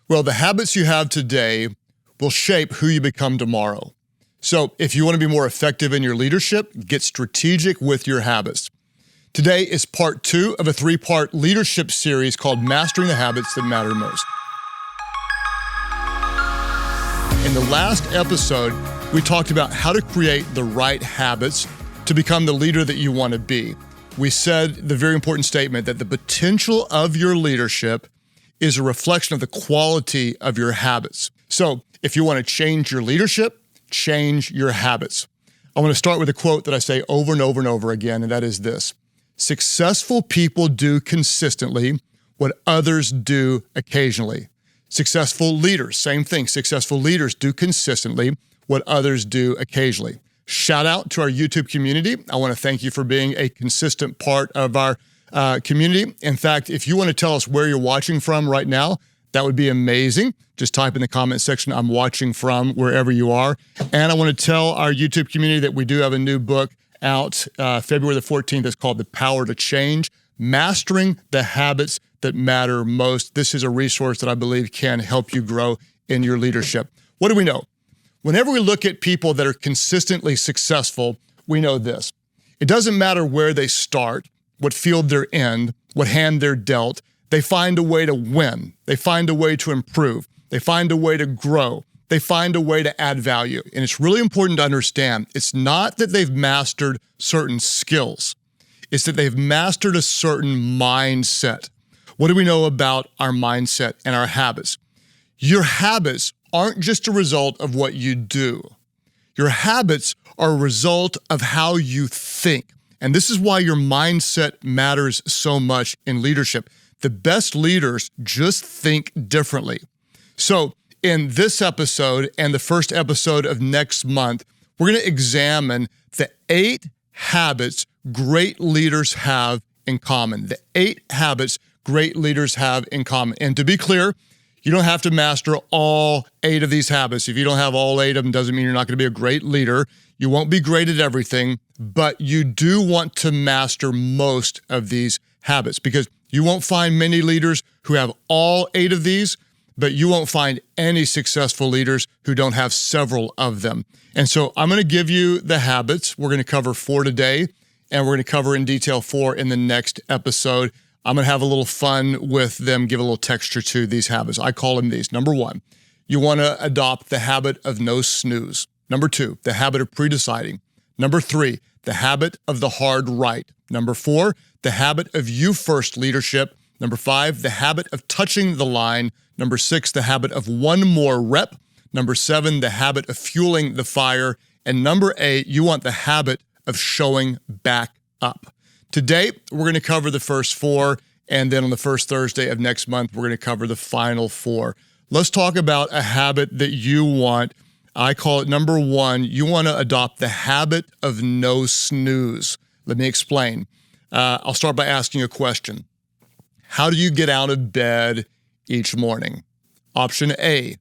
Well, the habits you have today will shape who you become tomorrow. So if you want to be more effective in your leadership, get strategic with your habits. Today is part 2 of a 3-part leadership series called Mastering the Habits That Matter Most. In the last episode, we talked about how to create the right habits to become the leader that you want to be. We said the very important statement that the potential of your leadership is a reflection of the quality of your habits. So if you want to change your leadership, change your habits. I want to start with a quote that I say over and over and over again, and that is this: successful people do consistently what others do occasionally. Successful leaders, same thing. Successful leaders do consistently what others do occasionally. Shout out to our YouTube community. I want to thank you for being a consistent part of our community. In fact, if you want to tell us where you're watching from right now, that would be amazing. Just type in the comment section, I'm watching from wherever you are. And I want to tell our YouTube community that we do have a new book out February the 14th. It's called The Power to Change, Mastering the Habits That Matter Most. This is a resource that I believe can help you grow in your leadership. What do we know? Whenever we look at people that are consistently successful, we know this: it doesn't matter where they start, what field they're in, what hand they're dealt, they find a way to win. They find a way to improve. They find a way to grow. They find a way to add value. And it's really important to understand, it's not that they've mastered certain skills. It's that they've mastered a certain mindset. What do we know about our mindset and our habits? Your habits aren't just a result of what you do. Your habits are a result of how you think. And this is why your mindset matters so much in leadership. The best leaders just think differently. So in this episode and the first episode of next month, we're going to examine the 8 habits great leaders have in common. The 8 habits great leaders have in common. And to be clear, you don't have to master all 8 of these habits. If you don't have all 8 of them, doesn't mean you're not going to be a great leader. You won't be great at everything, but you do want to master most of these habits, because you won't find many leaders who have all 8 of these, but you won't find any successful leaders who don't have several of them. And so I'm going to give you the habits. We're going to cover 4 today, and we're going to cover in detail 4 in the next episode. I'm going to have a little fun with them, give a little texture to these habits. I call them these. Number 1, you want to adopt the habit of no snooze. Number 2, the habit of pre-deciding. Number 3, the habit of the hard right. Number 4, the habit of you first leadership. Number 5, the habit of touching the line. Number 6, the habit of one more rep. Number 7, the habit of fueling the fire. And number 8, you want the habit of showing back up. Today, we're going to cover the first 4, and then on the first Thursday of next month, we're going to cover the final 4. Let's talk about a habit that you want. I call it number 1, you want to adopt the habit of no snooze. Let me explain. I'll start by asking a question. How do you get out of bed each morning? Option A,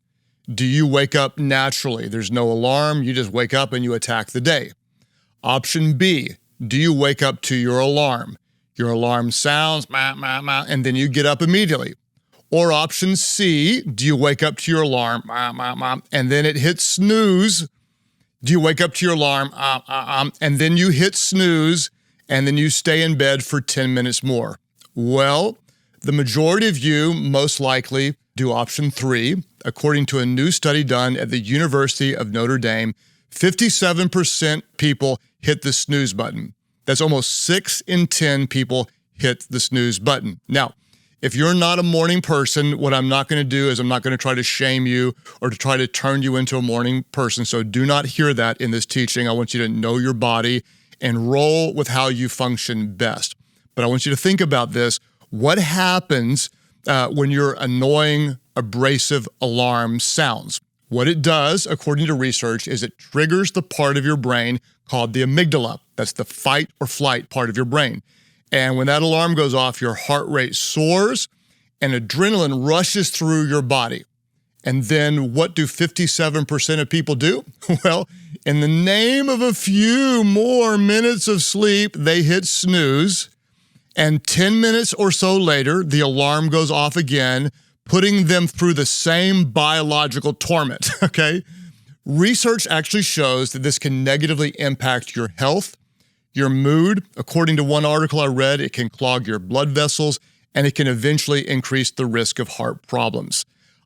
do you wake up naturally? There's no alarm, you just wake up and you attack the day. Option B, do you wake up to your alarm? Your alarm sounds, and then you get up immediately. Or option C, do you wake up to your alarm, and then it hits snooze? Do you wake up to your alarm, and then you hit snooze, and then you stay in bed for 10 minutes more? Well, the majority of you most likely do option 3. According to a new study done at the University of Notre Dame, 57% people hit the snooze button. That's almost 6 in 10 people hit the snooze button. Now, if you're not a morning person, what I'm not going to do is I'm not going to try to shame you or to try to turn you into a morning person. So do not hear that in this teaching. I want you to know your body and roll with how you function best. But I want you to think about this. What happens when your annoying, abrasive alarm sounds? What it does, according to research, is it triggers the part of your brain called the amygdala. That's the fight or flight part of your brain. And when that alarm goes off, your heart rate soars and adrenaline rushes through your body. And then what do 57% of people do? Well, in the name of a few more minutes of sleep, they hit snooze. And 10 minutes or so later, the alarm goes off again, putting them through the same biological torment, okay? Research actually shows that this can negatively impact your health, your mood. According to one article I read, it can clog your blood vessels, and it can eventually increase the risk of heart problems.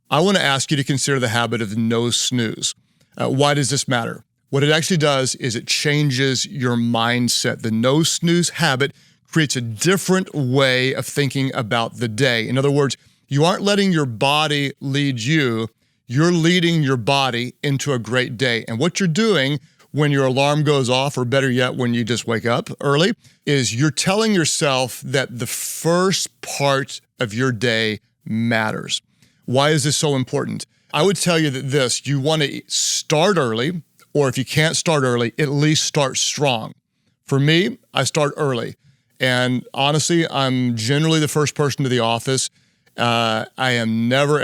I want to ask you to consider the habit of no snooze. Why does this matter? What it actually does is it changes your mindset. The no snooze habit creates a different way of thinking about the day. In other words, you aren't letting your body lead you, you're leading your body into a great day. And what you're doing when your alarm goes off, or better yet, when you just wake up early, is you're telling yourself that the first part of your day matters. Why is this so important? I would tell you that you want to start early, or if you can't start early, at least start strong. For me, I start early. And honestly, I'm generally the first person to the office. I am never,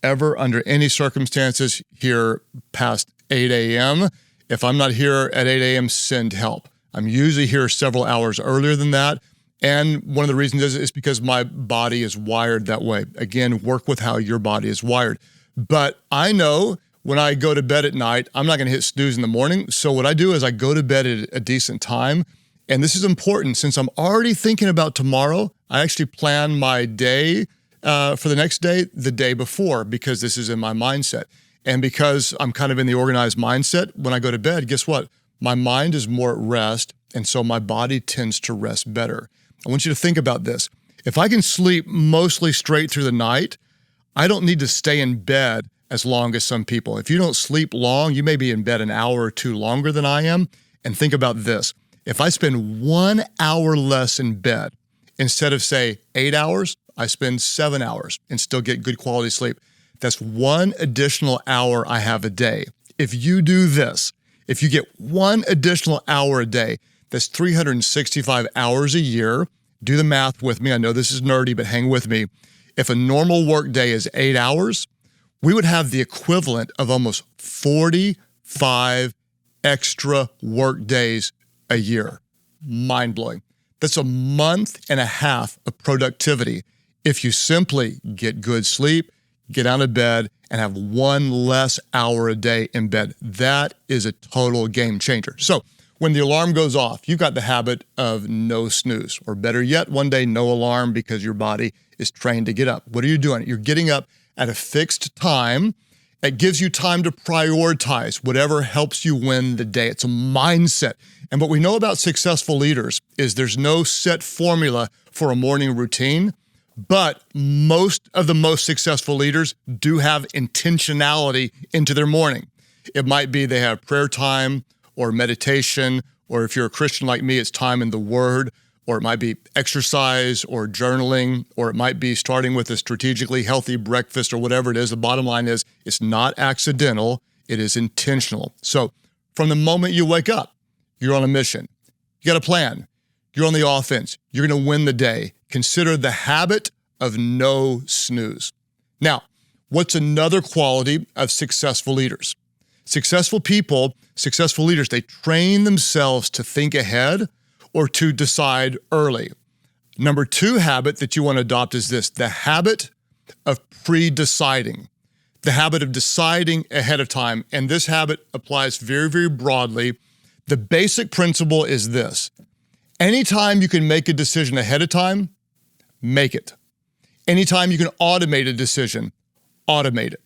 ever under any circumstances here past 8 a.m. If I'm not here at 8 a.m., send help. I'm usually here several hours earlier than that. And one of the reasons is because my body is wired that way. Again, work with how your body is wired. But I know when I go to bed at night, I'm not going to hit snooze in the morning. So what I do is I go to bed at a decent time. And this is important since I'm already thinking about tomorrow. I actually plan my day for the next day, the day before, because this is in my mindset. And because I'm kind of in the organized mindset, when I go to bed, guess what? My mind is more at rest. And so my body tends to rest better. I want you to think about this. If I can sleep mostly straight through the night, I don't need to stay in bed as long as some people. If you don't sleep long, you may be in bed an hour or two longer than I am. And think about this. If I spend 1 hour less in bed, instead of say 8 hours, I spend 7 hours and still get good quality sleep. That's 1 additional hour I have a day. If you do this, if you get 1 additional hour a day, that's 365 hours a year. Do the math with me. I know this is nerdy, but hang with me. If a normal work day is 8 hours, we would have the equivalent of almost 45 extra work days a year. Mind-blowing. That's a month and a half of productivity if you simply get good sleep, get out of bed, and have 1 less hour a day in bed. That is a total game changer. So when the alarm goes off, you've got the habit of no snooze, or better yet, one day, no alarm because your body is trained to get up. What are you doing? You're getting up at a fixed time. It gives you time to prioritize whatever helps you win the day. It's a mindset. And what we know about successful leaders is there's no set formula for a morning routine, but most of the most successful leaders do have intentionality into their morning. It might be they have prayer time or meditation, or if you're a Christian like me, it's time in the Word, or it might be exercise or journaling, or it might be starting with a strategically healthy breakfast or whatever it is. The bottom line is it's not accidental, it is intentional. So from the moment you wake up, you're on a mission. You got a plan. You're on the offense. You're going to win the day. Consider the habit of no snooze. Now, what's another quality of successful leaders? Successful people, successful leaders, they train themselves to think ahead or to decide early. Number 2 habit that you want to adopt is this, the habit of pre-deciding, the habit of deciding ahead of time. And this habit applies very, very broadly. The basic principle is this: anytime you can make a decision ahead of time, make it. Anytime you can automate a decision, automate it.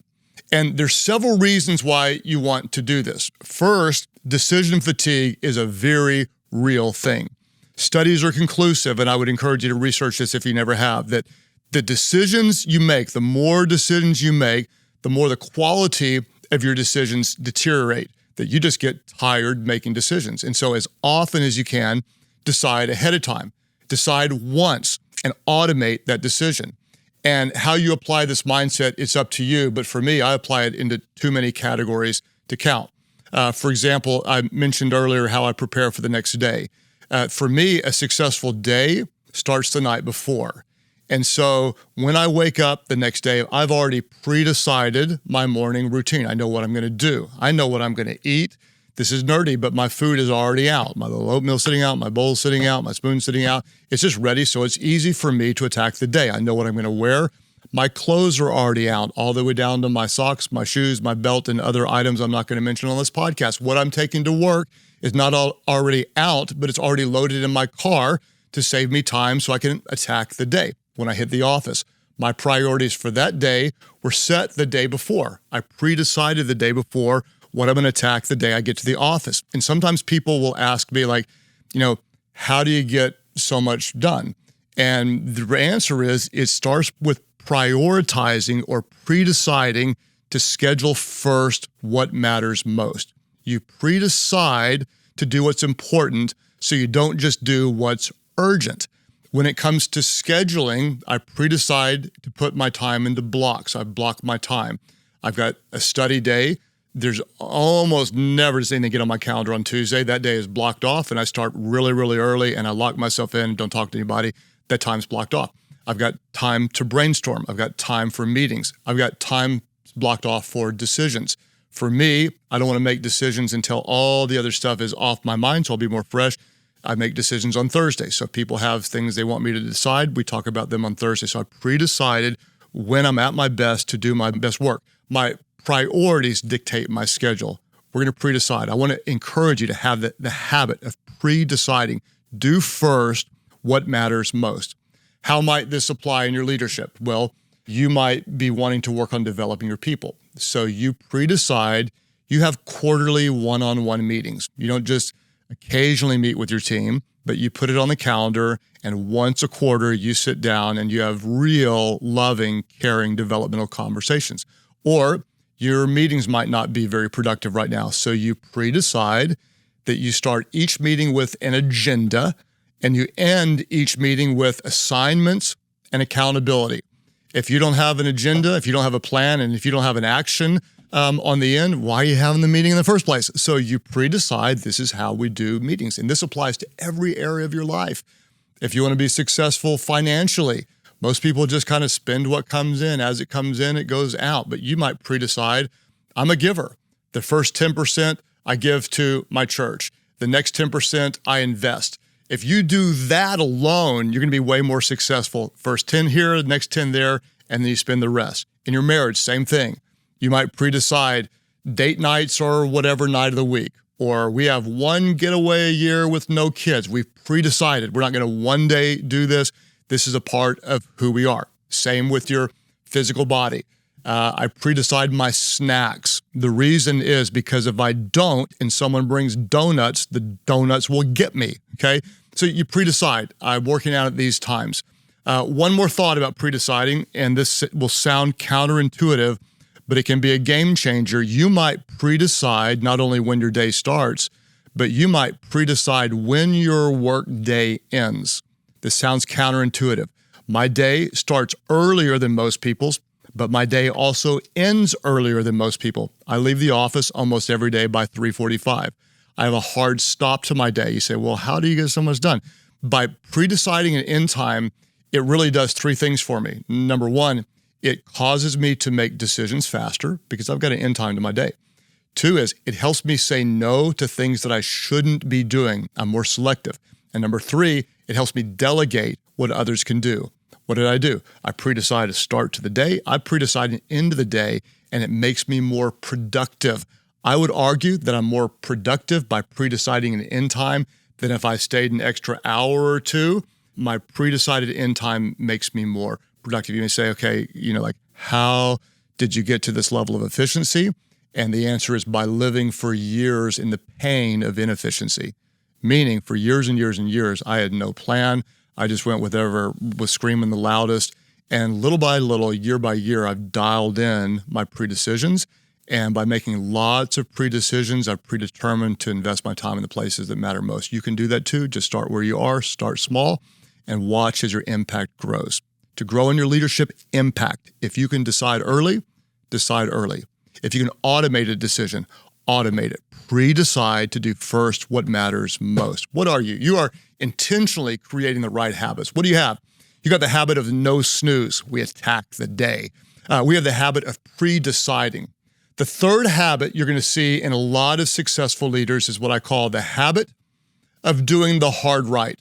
And there's several reasons why you want to do this. First, decision fatigue is a very real thing. Studies are conclusive, and I would encourage you to research this if you never have, that the decisions you make, the more decisions you make, the more the quality of your decisions deteriorate, that you just get tired making decisions. And so as often as you can, decide ahead of time. Decide once and automate that decision. And how you apply this mindset, it's up to you. But for me, I apply it into too many categories to count. For example, I mentioned earlier how I prepare for the next day. For me, a successful day starts the night before. And so when I wake up the next day, I've already pre-decided my morning routine. I know what I'm going to do. I know what I'm going to eat. This is nerdy, but my food is already out. My little oatmeal sitting out, my bowl sitting out, my spoon sitting out. It's just ready, so it's easy for me to attack the day. I know what I'm going to wear. My clothes are already out, all the way down to my socks, my shoes, my belt, and other items I'm not going to mention on this podcast. What I'm taking to work is not already out, but it's already loaded in my car to save me time so I can attack the day when I hit the office. My priorities for that day were set the day before. I pre-decided the day before what I'm going to attack the day I get to the office. And sometimes people will ask me like, how do you get so much done? And the answer is it starts with prioritizing or pre-deciding to schedule first what matters most. You pre-decide to do what's important so you don't just do what's urgent. When it comes to scheduling, I pre-decide to put my time into blocks. I block my time. I've got a study day. There's almost never anything to get on my calendar on Tuesday. That day is blocked off, and I start really, really early, and I lock myself in, don't talk to anybody. That time's blocked off. I've got time to brainstorm. I've got time for meetings. I've got time blocked off for decisions. For me, I don't want to make decisions until all the other stuff is off my mind, so I'll be more fresh. I make decisions on Thursday. So if people have things they want me to decide, we talk about them on Thursday. So I pre-decided when I'm at my best to do my best work. My priorities dictate my schedule. We're going to pre-decide. I want to encourage you to have the habit of pre-deciding. Do first what matters most. How might this apply in your leadership? Well, you might be wanting to work on developing your people. So you pre-decide. You have quarterly one-on-one meetings. You don't just occasionally meet with your team, but you put it on the calendar, and once a quarter you sit down and you have real, loving, caring, developmental conversations. Or your meetings might not be very productive right now. So you pre-decide that you start each meeting with an agenda, and you end each meeting with assignments and accountability. If you don't have an agenda, if you don't have a plan, and if you don't have an action on the end, why are you having the meeting in the first place? So you pre-decide this is how we do meetings. And this applies to every area of your life. If you want to be successful financially, most people just kind of spend what comes in. As it comes in, it goes out. But you might pre-decide, I'm a giver. The first 10% I give to my church. The next 10% I invest. If you do that alone, you're going to be way more successful. First 10 here, the next 10 there, and then you spend the rest. In your marriage, same thing. You might pre-decide date nights or whatever night of the week. Or we have one getaway a year with no kids. We've pre-decided we're not going to one day do this. This is a part of who we are. Same with your physical body. I pre-decide my snacks. The reason is because if I don't and someone brings donuts, the donuts will get me, okay? So you pre-decide. I'm working out at these times. One more thought about pre-deciding, and this will sound counterintuitive, but it can be a game changer. You might pre-decide not only when your day starts, but you might pre-decide when your work day ends. This sounds counterintuitive. My day starts earlier than most people's, but my day also ends earlier than most people. I leave the office almost every day by 3:45. I have a hard stop to my day. You say, well, how do you get so much done? By pre-deciding an end time, it really does three things for me. Number one, it causes me to make decisions faster because I've got an end time to my day. Two is it helps me say no to things that I shouldn't be doing. I'm more selective. And number three, it helps me delegate what others can do. What did I do? I pre-decide a start to the day. I pre-decide an end to the day, and it makes me more productive. I would argue that I'm more productive by pre-deciding an end time than if I stayed an extra hour or two. My pre-decided end time makes me more productive. You may say, okay, how did you get to this level of efficiency? And the answer is by living for years in the pain of inefficiency. Meaning for years and years and years, I had no plan. I just went with whatever was screaming the loudest. And little by little, year by year, I've dialed in my pre-decisions. And by making lots of pre-decisions, I've predetermined to invest my time in the places that matter most. You can do that too. Just start where you are, start small, and watch as your impact grows. To grow in your leadership impact, if you can decide early, decide early. If you can automate a decision, automate it. Pre-decide to do first what matters most. What are you? You are intentionally creating the right habits. What do you have? You got the habit of no snooze. We attack the day. We have the habit of pre-deciding. The third habit you're going to see in a lot of successful leaders is what I call the habit of doing the hard right.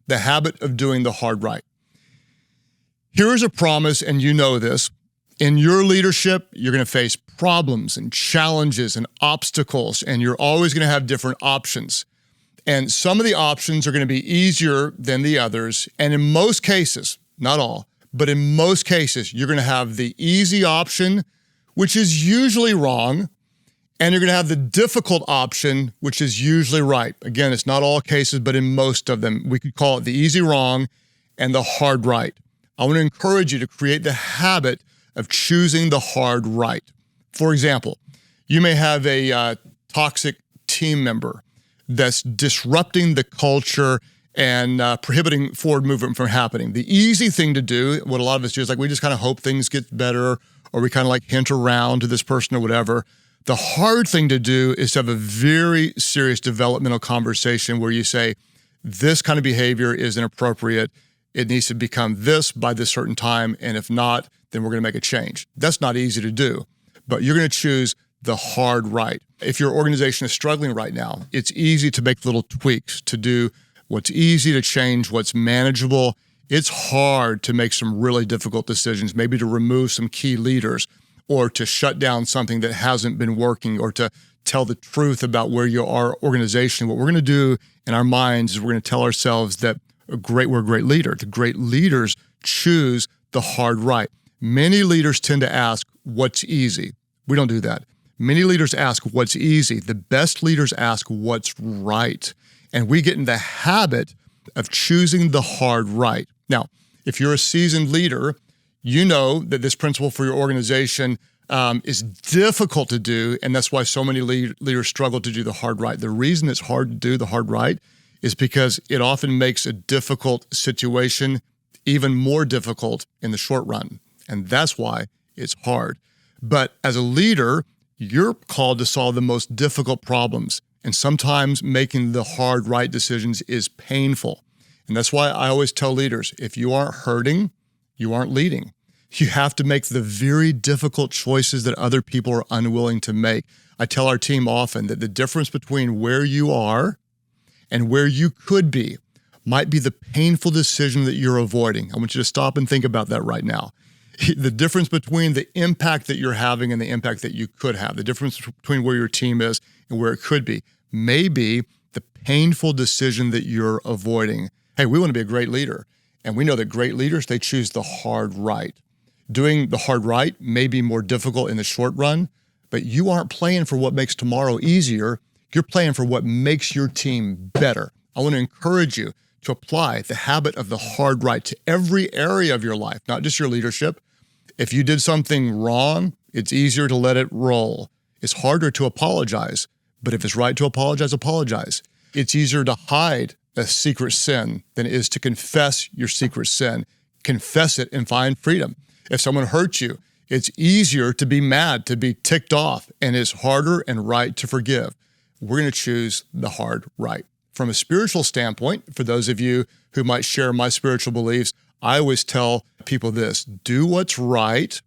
The habit of doing the hard right. Here is a promise, and you know this. In your leadership, you're going to face problems and challenges and obstacles, and you're always going to have different options. And some of the options are going to be easier than the others. And in most cases, not all, but in most cases, you're going to have the easy option, which is usually wrong, and you're going to have the difficult option, which is usually right. Again, it's not all cases, but in most of them, we could call it the easy wrong and the hard right. I want to encourage you to create the habit of choosing the hard right. For example, you may have a toxic team member that's disrupting the culture and prohibiting forward movement from happening. The easy thing to do, what a lot of us do, is like we just kind of hope things get better, or we kind of like hint around to this person or whatever. The hard thing to do is to have a very serious developmental conversation where you say, this kind of behavior is inappropriate. It needs to become this by this certain time, and if not, then we're going to make a change. That's not easy to do, but you're going to choose the hard right. If your organization is struggling right now, it's easy to make little tweaks, to do what's easy, to change what's manageable. It's hard to make some really difficult decisions, maybe to remove some key leaders, or to shut down something that hasn't been working, or to tell the truth about where you are organization. What we're going to do in our minds is we're going to tell ourselves that we're a great leader. The great leaders choose the hard right. Many leaders tend to ask, what's easy? We don't do that. Many leaders ask, what's easy? The best leaders ask, what's right? And we get in the habit of choosing the hard right. Now, if you're a seasoned leader, you know that this principle for your organization is difficult to do, and that's why so many leaders struggle to do the hard right. The reason it's hard to do the hard right is because it often makes a difficult situation even more difficult in the short run, and that's why it's hard. But as a leader, you're called to solve the most difficult problems, and sometimes making the hard right decisions is painful. And that's why I always tell leaders, if you aren't hurting, you aren't leading. You have to make the very difficult choices that other people are unwilling to make. I tell our team often that the difference between where you are and where you could be might be the painful decision that you're avoiding. I want you to stop and think about that right now. The difference between the impact that you're having and the impact that you could have, the difference between where your team is and where it could be, may be the painful decision that you're avoiding. Hey, we want to be a great leader, and we know that great leaders, they choose the hard right. Doing the hard right may be more difficult in the short run, but you aren't playing for what makes tomorrow easier. You're playing for what makes your team better. I want to encourage you to apply the habit of the hard right to every area of your life, not just your leadership. If you did something wrong, it's easier to let it roll. It's harder to apologize, but if it's right to apologize, apologize. It's easier to hide a secret sin than it is to confess your secret sin. Confess it and find freedom. If someone hurts you, it's easier to be mad, to be ticked off, and it's harder and right to forgive. We're going to choose the hard right. From a spiritual standpoint, for those of you who might share my spiritual beliefs, I always tell people this: do what's right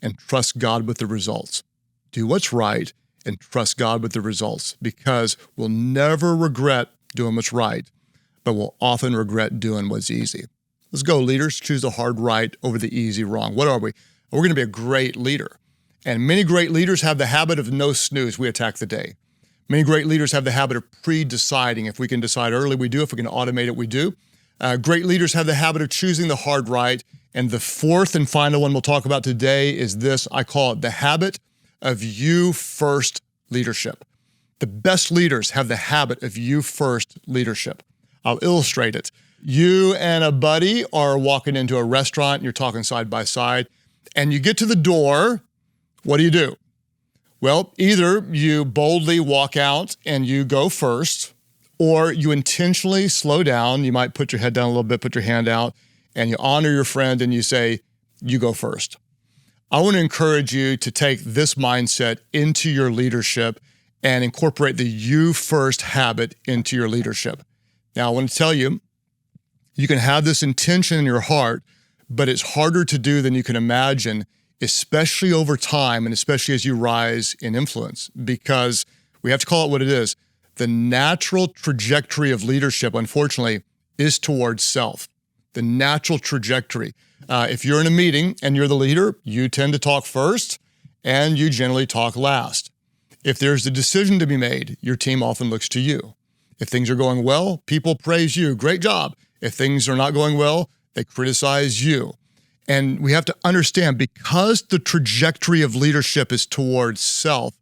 and trust God with the results. Do what's right and trust God with the results, because we'll never regret doing what's right, but we'll often regret doing what's easy. Let's go, leaders. Choose the hard right over the easy wrong. What are we? We're going to be a great leader. And many great leaders have the habit of no snooze. We attack the day. Many great leaders have the habit of pre-deciding. If we can decide early, we do. If we can automate it, we do. Great leaders have the habit of choosing the hard right. And the fourth and final one we'll talk about today is this. I call it the habit of you first leadership. The best leaders have the habit of you first leadership. I'll illustrate it. You and a buddy are walking into a restaurant, and you're talking side by side, and you get to the door. What do? Well, either you boldly walk out and you go first, or you intentionally slow down. You might put your head down a little bit, put your hand out, and you honor your friend and you say, you go first. I want to encourage you to take this mindset into your leadership and incorporate the you first habit into your leadership. Now, I want to tell you, you can have this intention in your heart, but it's harder to do than you can imagine, especially over time and especially as you rise in influence, because we have to call it what it is. The natural trajectory of leadership, unfortunately, is towards self. The natural trajectory. If you're in a meeting and you're the leader, you tend to talk first and you generally talk last. If there's a decision to be made, your team often looks to you. If things are going well, people praise you. Great job. If things are not going well, they criticize you. And we have to understand, because the trajectory of leadership is towards self,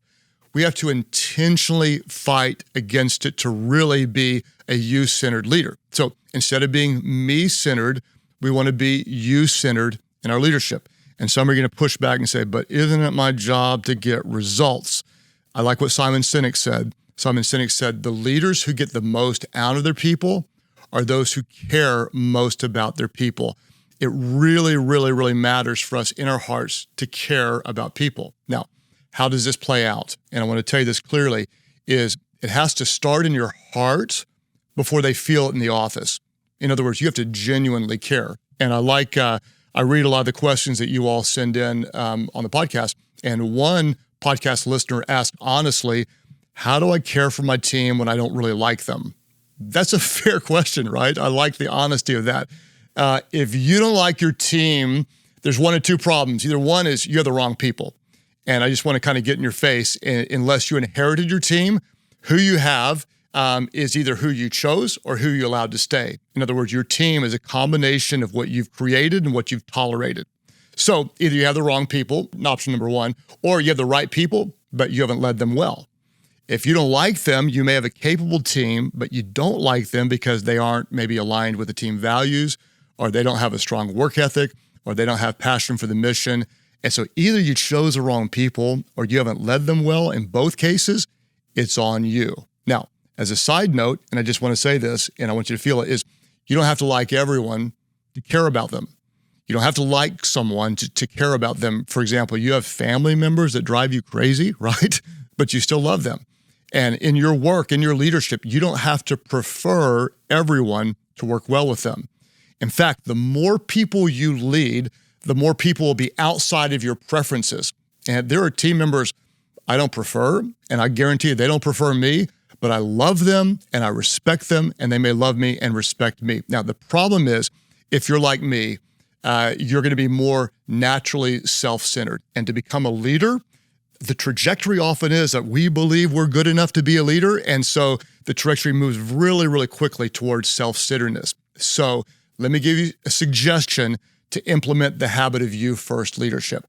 we have to intentionally fight against it to really be a you-centered leader. So instead of being me-centered, we want to be you-centered in our leadership. And some are going to push back and say, but isn't it my job to get results? I like what Simon Sinek said. Simon Sinek said, the leaders who get the most out of their people are those who care most about their people. It really, really, really matters for us in our hearts to care about people. Now, how does this play out? And I want to tell you this clearly, is it has to start in your heart before they feel it in the office. In other words, you have to genuinely care. And I read a lot of the questions that you all send in on the podcast. And one podcast listener asked honestly, how do I care for my team when I don't really like them? That's a fair question, right? I like the honesty of that. If you don't like your team, there's one of two problems. Either one is you have the wrong people. And I just want to kind of get in your face, unless you inherited your team, who you have is either who you chose or who you allowed to stay. In other words, your team is a combination of what you've created and what you've tolerated. So either you have the wrong people, option number one, or you have the right people, but you haven't led them well. If you don't like them, you may have a capable team, but you don't like them because they aren't maybe aligned with the team values, or they don't have a strong work ethic, or they don't have passion for the mission. And so either you chose the wrong people or you haven't led them well. In both cases, it's on you. Now, as a side note, and I just want to say this, and I want you to feel it, is you don't have to like everyone to care about them. You don't have to like someone to care about them. For example, you have family members that drive you crazy, right? But you still love them. And in your work, in your leadership, you don't have to prefer everyone to work well with them. In fact, the more people you lead, the more people will be outside of your preferences. And there are team members I don't prefer, and I guarantee you they don't prefer me, but I love them and I respect them, and they may love me and respect me. Now, the problem is, if you're like me, you're going to be more naturally self-centered. And to become a leader, the trajectory often is that we believe we're good enough to be a leader, and so the trajectory moves really, really quickly towards self-centeredness. So let me give you a suggestion to implement the habit of you first leadership.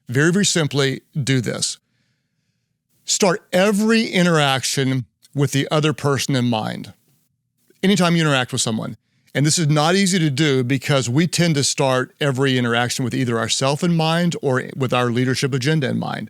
Very, very simply, do this. Start every interaction with the other person in mind. Anytime you interact with someone. And this is not easy to do because we tend to start every interaction with either ourselves in mind or with our leadership agenda in mind.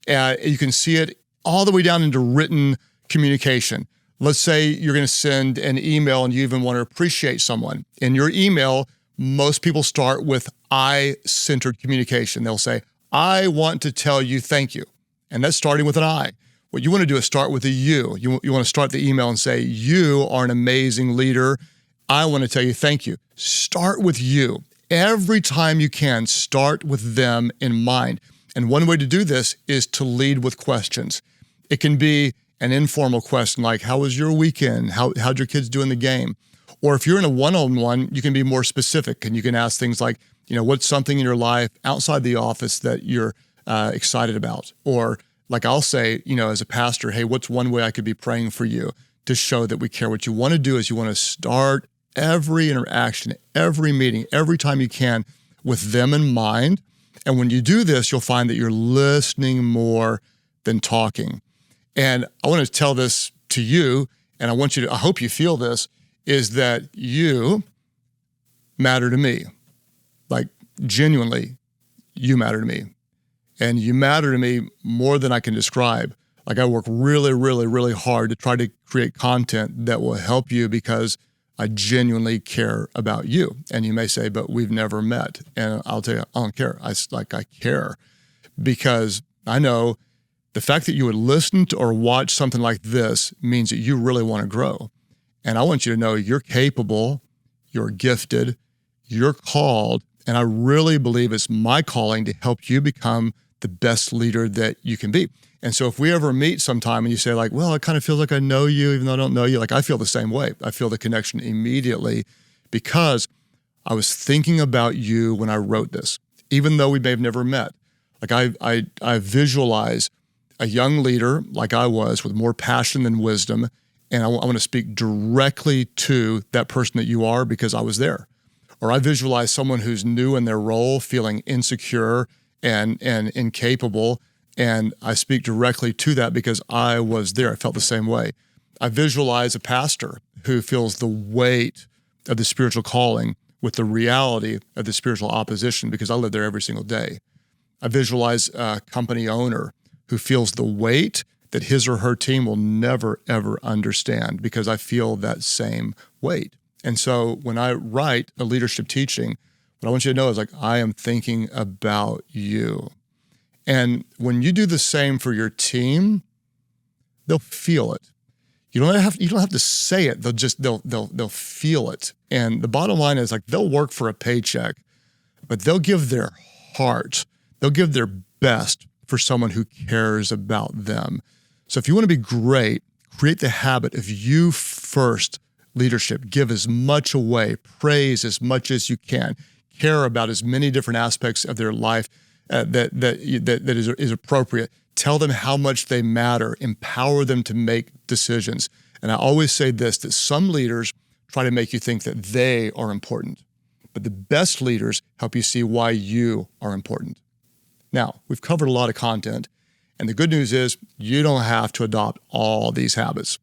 You can see it all the way down into written communication. Let's say you're going to send an email and you even want to appreciate someone. In your email, most people start with I-centered communication. They'll say, I want to tell you thank you. And that's starting with an I. What you want to do is start with a you. You want to start the email and say, you are an amazing leader. I want to tell you thank you. Start with you. Every time you can, start with them in mind. And one way to do this is to lead with questions. It can be an informal question like, how was your weekend? How'd your kids do in the game? Or if you're in a one-on-one, you can be more specific and you can ask things like, what's something in your life outside the office that you're excited about? Or like I'll say, as a pastor, hey, what's one way I could be praying for you to show that we care? What you want to do is you want to start every interaction, every meeting, every time you can with them in mind. And when you do this, you'll find that you're listening more than talking. And I want to tell this to you, and I hope you feel this, is that you matter to me. Like, genuinely, you matter to me. And you matter to me more than I can describe. Like, I work really, really, really hard to try to create content that will help you because I genuinely care about you. And you may say, but we've never met. And I'll tell you, I don't care. I care because I know the fact that you would listen to or watch something like this means that you really want to grow. And I want you to know you're capable, you're gifted, you're called, and I really believe it's my calling to help you become the best leader that you can be. And so if we ever meet sometime and you say like, well, it kind of feels like I know you, even though I don't know you, like I feel the same way. I feel the connection immediately because I was thinking about you when I wrote this, even though we may have never met. Like I visualize a young leader like I was with more passion than wisdom, and I want to speak directly to that person that you are because I was there. Or I visualize someone who's new in their role, feeling insecure and incapable, and I speak directly to that because I was there. I felt the same way. I visualize a pastor who feels the weight of the spiritual calling with the reality of the spiritual opposition because I live there every single day. I visualize a company owner who feels the weight that his or her team will never, ever understand because I feel that same weight. And so when I write a leadership teaching, what I want you to know is like, I am thinking about you. And when you do the same for your team, they'll feel it. You don't have to say it. They'll feel it. And the bottom line is like, they'll work for a paycheck, but they'll give their heart. They'll give their best for someone who cares about them. So if you want to be great, create the habit of you first leadership. Give as much away, praise as much as you can, care about as many different aspects of their life that is appropriate. Tell them how much they matter, empower them to make decisions. And I always say this, that some leaders try to make you think that they are important, but the best leaders help you see why you are important. Now, we've covered a lot of content, and the good news is you don't have to adopt all these habits,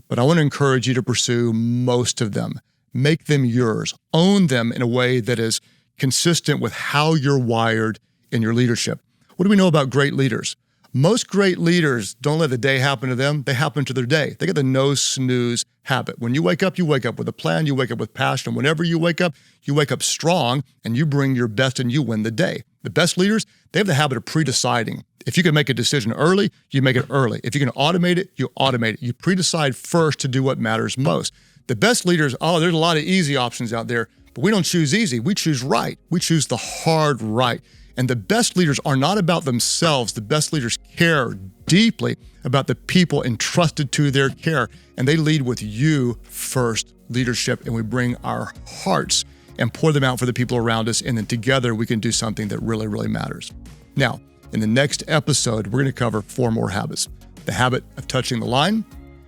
but I want to encourage you to pursue most of them. Make them yours. Own them in a way that is consistent with how you're wired in your leadership. What do we know about great leaders? Most great leaders don't let the day happen to them. They happen to their day. They get the no snooze habit. When you wake up with a plan. You wake up with passion. Whenever you wake up strong, and you bring your best and you win the day. The best leaders, they have the habit of pre-deciding. If you can make a decision early, you make it early. If you can automate it, you automate it. You pre-decide first to do what matters most. The best leaders, there's a lot of easy options out there, but we don't choose easy. We choose right. We choose the hard right. And the best leaders are not about themselves. The best leaders care deeply about the people entrusted to their care. And they lead with you first leadership. And we bring our hearts and pour them out for the people around us. And then together we can do something that really, really matters. Now, in the next episode, we're going to cover 4 more habits. The habit of touching the line,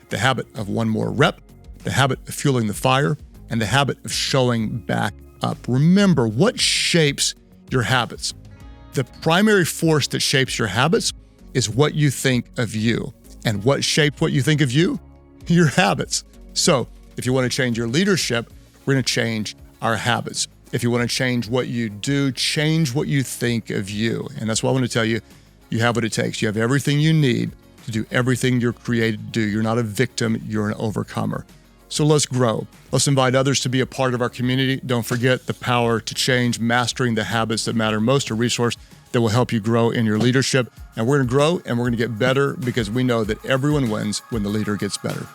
the habit of 1 more rep, the habit of fueling the fire, and the habit of showing back up. Remember, what shapes your habits? The primary force that shapes your habits is what you think of you. And what shapes what you think of you? Your habits. So if you want to change your leadership, we're going to change our habits. If you want to change what you do, change what you think of you. And that's why I want to tell you, you have what it takes. You have everything you need to do everything you're created to do. You're not a victim, you're an overcomer. So let's grow. Let's invite others to be a part of our community. Don't forget the power to change, mastering the habits that matter most, a resource that will help you grow in your leadership. And we're going to grow and we're going to get better because we know that everyone wins when the leader gets better.